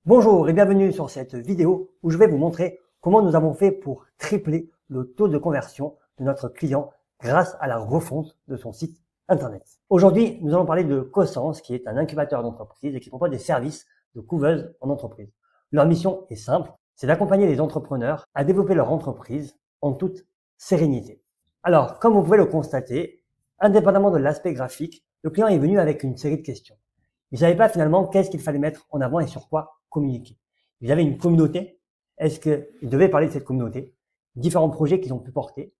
Bonjour et bienvenue sur cette vidéo où je vais vous montrer comment nous avons fait pour tripler le taux de conversion de notre client grâce à la refonte de son site internet. Aujourd'hui, nous allons parler de Cosense qui est un incubateur d'entreprise et qui propose des services de couveuse en entreprise. Leur mission est simple, c'est d'accompagner les entrepreneurs à développer leur entreprise en toute sérénité. Alors, comme vous pouvez le constater, indépendamment de l'aspect graphique, le client est venu avec une série de questions. Il ne savait pas finalement qu'est-ce qu'il fallait mettre en avant et sur quoi communiquer. Ils avaient une communauté. Est-ce qu'ils devaient parler de cette communauté? Différents projets qu'ils ont pu porter,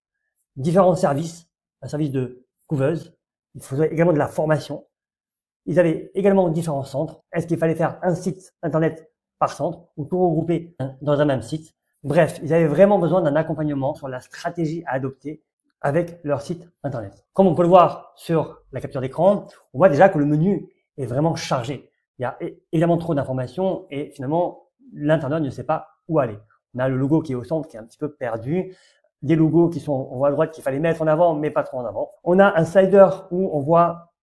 différents services, un service de couveuse. Il faisait également de la formation. Ils avaient également différents centres. Est-ce qu'il fallait faire un site internet par centre ou tout regrouper dans un même site? Bref, ils avaient vraiment besoin d'un accompagnement sur la stratégie à adopter avec leur site internet. Comme on peut le voir sur la capture d'écran, on voit déjà que le menu est vraiment chargé. Il y a évidemment trop d'informations et finalement, l'internaute ne sait pas où aller. On a le logo qui est au centre qui est un petit peu perdu, des logos qui sont en haut à droite qu'il fallait mettre en avant mais pas trop en avant. On a un slider où on voit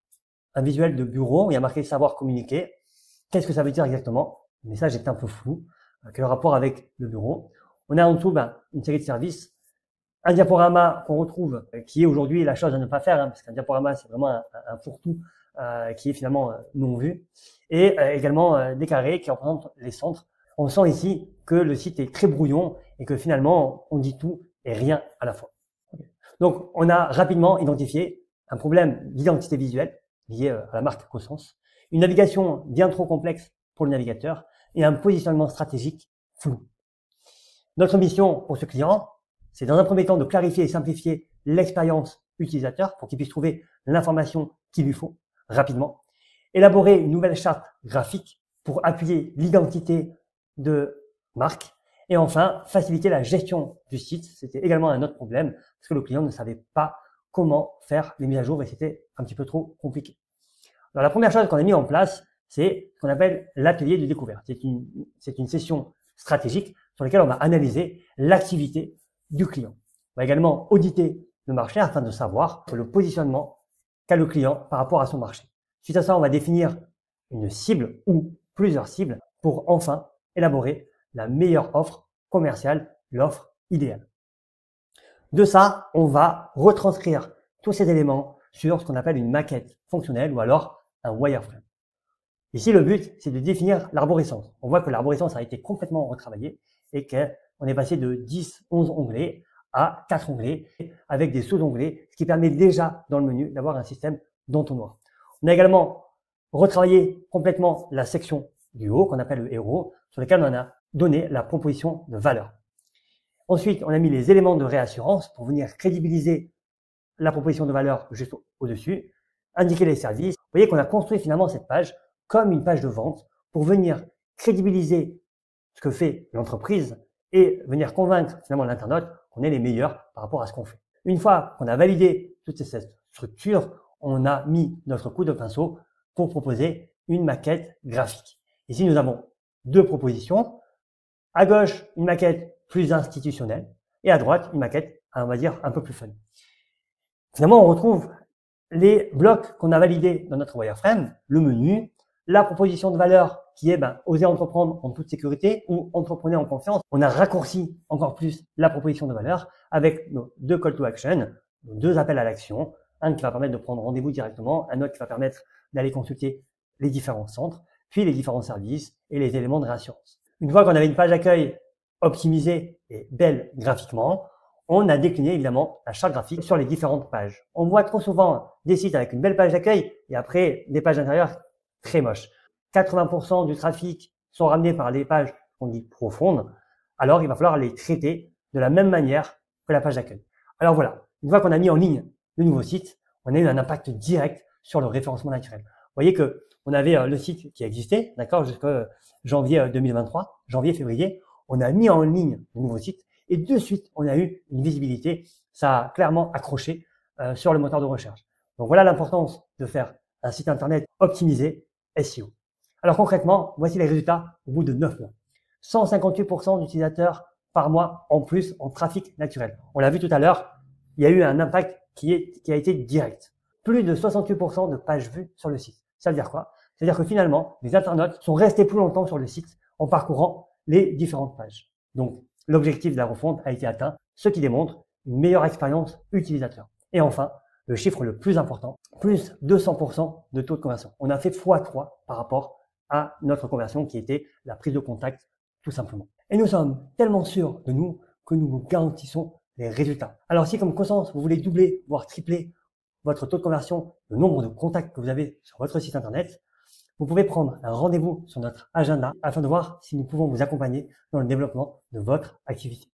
un visuel de bureau, où il y a marqué savoir communiquer. Qu'est-ce que ça veut dire exactement? Le message est un peu flou. Quel rapport avec le bureau? On a en dessous une série de services. Un diaporama qu'on retrouve, qui est aujourd'hui la chose à ne pas faire, parce qu'un diaporama c'est vraiment un fourre-tout qui est finalement non vu, et également des carrés qui représentent les centres. On sent ici que le site est très brouillon et que finalement on dit tout et rien à la fois. Donc on a rapidement identifié un problème d'identité visuelle lié à la marque Cosense, une navigation bien trop complexe pour le navigateur et un positionnement stratégique flou. Notre mission pour ce client, c'est dans un premier temps de clarifier et simplifier l'expérience utilisateur pour qu'il puisse trouver l'information qu'il lui faut rapidement, élaborer une nouvelle charte graphique pour appuyer l'identité de marque et enfin faciliter la gestion du site. C'était également un autre problème parce que le client ne savait pas comment faire les mises à jour et c'était un petit peu trop compliqué. Alors la première chose qu'on a mis en place, c'est ce qu'on appelle l'atelier de découverte. C'est une session stratégique sur laquelle on va analyser l'activité du client. On va également auditer le marché afin de savoir le positionnement qu'a le client par rapport à son marché. Suite à ça, on va définir une cible ou plusieurs cibles pour enfin élaborer la meilleure offre commerciale, l'offre idéale. De ça, on va retranscrire tous ces éléments sur ce qu'on appelle une maquette fonctionnelle ou alors un wireframe. Ici, le but, c'est de définir l'arborescence. On voit que l'arborescence a été complètement retravaillée et qu'on est passé de 10, 11 onglets à 4 onglets avec des sous-onglets, ce qui permet déjà dans le menu d'avoir un système d'entonnoir. On a également retravaillé complètement la section du haut qu'on appelle le héros, sur lequel on a donné la proposition de valeur. Ensuite, on a mis les éléments de réassurance pour venir crédibiliser la proposition de valeur juste au-dessus, indiquer les services. Vous voyez qu'on a construit finalement cette page comme une page de vente pour venir crédibiliser ce que fait l'entreprise et venir convaincre finalement l'internaute qu'on est les meilleurs par rapport à ce qu'on fait. Une fois qu'on a validé toute cette structure, on a mis notre coup de pinceau pour proposer une maquette graphique. Ici, nous avons deux propositions. À gauche, une maquette plus institutionnelle et à droite, une maquette, on va dire, un peu plus fun. Finalement, on retrouve les blocs qu'on a validés dans notre wireframe, le menu, la proposition de valeur qui est oser entreprendre en toute sécurité ou entreprenez en confiance. On a raccourci encore plus la proposition de valeur avec nos deux call to action, nos deux appels à l'action, un qui va permettre de prendre rendez-vous directement, un autre qui va permettre d'aller consulter les différents centres, puis les différents services et les éléments de réassurance. Une fois qu'on avait une page d'accueil optimisée et belle graphiquement, on a décliné évidemment la charte graphique sur les différentes pages. On voit trop souvent des sites avec une belle page d'accueil et après des pages d'intérieur très moches. 80% du trafic sont ramenés par des pages qu'on dit profondes, alors il va falloir les traiter de la même manière que la page d'accueil. Alors voilà, une fois qu'on a mis en ligne le nouveau site, on a eu un impact direct sur le référencement naturel. Vous voyez que on avait le site qui existait, d'accord, jusqu'à janvier 2023, janvier-février, on a mis en ligne le nouveau site et de suite, on a eu une visibilité, ça a clairement accroché sur le moteur de recherche. Donc voilà l'importance de faire un site internet optimisé SEO. Alors concrètement, voici les résultats au bout de 9 mois. 158% d'utilisateurs par mois en plus en trafic naturel. On l'a vu tout à l'heure, il y a eu un impact qui a été direct. Plus de 68% de pages vues sur le site. Ça veut dire quoi? C'est-à-dire que finalement, les internautes sont restés plus longtemps sur le site en parcourant les différentes pages. Donc, l'objectif de la refonte a été atteint, ce qui démontre une meilleure expérience utilisateur. Et enfin, le chiffre le plus important, plus 200% de taux de conversion. On a fait x3 par rapport à notre conversion qui était la prise de contact tout simplement. Et nous sommes tellement sûrs de nous que nous vous garantissons les résultats. Alors si comme Cosens, vous voulez doubler, voire tripler votre taux de conversion, le nombre de contacts que vous avez sur votre site internet, vous pouvez prendre un rendez-vous sur notre agenda afin de voir si nous pouvons vous accompagner dans le développement de votre activité.